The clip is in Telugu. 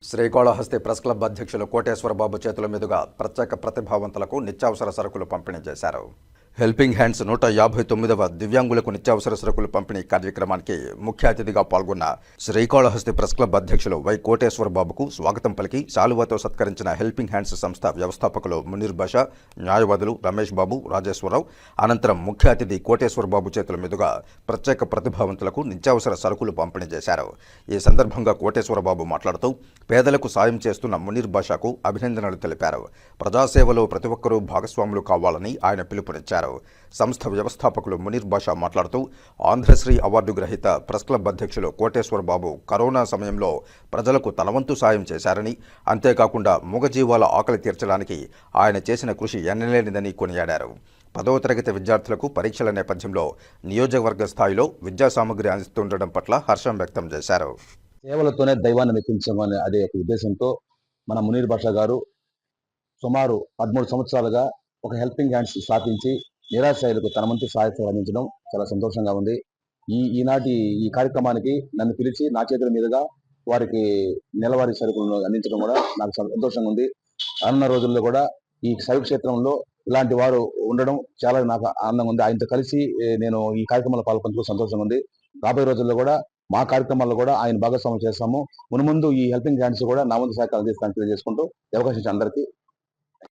శ్రీకాళహస్తి ప్రెస్ క్లబ్ అధ్యక్షులు కోటేశ్వరబాబు చేతుల మీదుగా ప్రత్యేక ప్రతిభావంతులకు నిత్యావసర సరుకులు పంపిణీ చేశారు. హెల్పింగ్ హ్యాండ్స్ 159వ దివ్యాంగులకు నిత్యావసర సరుకులు పంపిణీ కార్యక్రమానికి ముఖ్య అతిథిగా పాల్గొన్న శ్రీకాళహస్తి ప్రెస్ క్లబ్ అధ్యక్షులు వై కోటేశ్వరబాబుకు స్వాగతం పలికి శాలువాతో సత్కరించిన హెల్పింగ్ హ్యాండ్స్ సంస్థ వ్యవస్థాపకులు మునీర్ బాషా, న్యాయవాదులు రమేష్ బాబు, రాజేశ్వరరావు. అనంతరం ముఖ్య అతిథి కోటేశ్వరబాబు చేతుల మీదుగా ప్రత్యేక ప్రతిభావంతులకు నిత్యావసర సరుకులు పంపిణీ చేశారు. ఈ సందర్భంగా కోటేశ్వరబాబు మాట్లాడుతూ పేదలకు సాయం చేస్తున్న మునీర్ బాషాకు అభినందనలు తెలిపారు. ప్రజాసేవలో ప్రతి ఒక్కరూ భాగస్వాములు కావాలని ఆయన పిలుపునిచ్చారు. సంస్థ వ్యవస్థాపకులు మునీర్ బాషా మాట్లాడుతూ ఆంధ్రశ్రీ అవార్డు గ్రహీత ప్రెస్ క్లబ్ అధ్యక్షులు కోటేశ్వరబాబు కరోనా సమయంలో ప్రజలకు తలవంతు సాయం చేశారని, అంతేకాకుండా మూగజీవాల ఆకలి తీర్చడానికి ఆయన చేసిన కృషి ఎన్నలేనిదని కొనియాడారు. 10వ తరగతి విద్యార్థులకు పరీక్షల నేపథ్యంలో నియోజకవర్గ స్థాయిలో విద్యా సామగ్రి అందిస్తుండడం పట్ల హర్షం వ్యక్తం చేశారు. సేవలతోనే దైవాన్ని మెప్పించమనే అదే ఒక ఉద్దేశంతో మన మునీర్ బాషా గారు సుమారు 13 సంవత్సరాలుగా ఒక హెల్పింగ్ హ్యాండ్స్ స్థాపించి నిరాశ్రయులకు తన వంతు సహాయం అందించడం చాలా సంతోషంగా ఉంది. ఈనాటి ఈ కార్యక్రమానికి నన్ను పిలిచి నా చేతుల మీదుగా వారికి నెలవారీ సరుకులను అందించడం కూడా నాకు చాలా సంతోషంగా ఉంది. రానున్న రోజుల్లో కూడా ఈ శైవ క్షేత్రంలో ఇలాంటి వారు ఉండడం చాలా నాకు ఆనందంగా ఉంది. ఆయనతో కలిసి నేను ఈ కార్యక్రమంలో పాల్గొంటూ సంతోషంగా ఉంది. రాబోయే రోజుల్లో కూడా మా కార్యక్రమాల్లో కూడా ఆయన భాగస్వామ్యం చేస్తాము. మున్ముందు ఈ హెల్పింగ్ హ్యాండ్స్ కూడా నా వంతు సహకారం అందిస్తానని తెలియజేసుకుంటూ అవకాశం ఇచ్చిన అందరికీ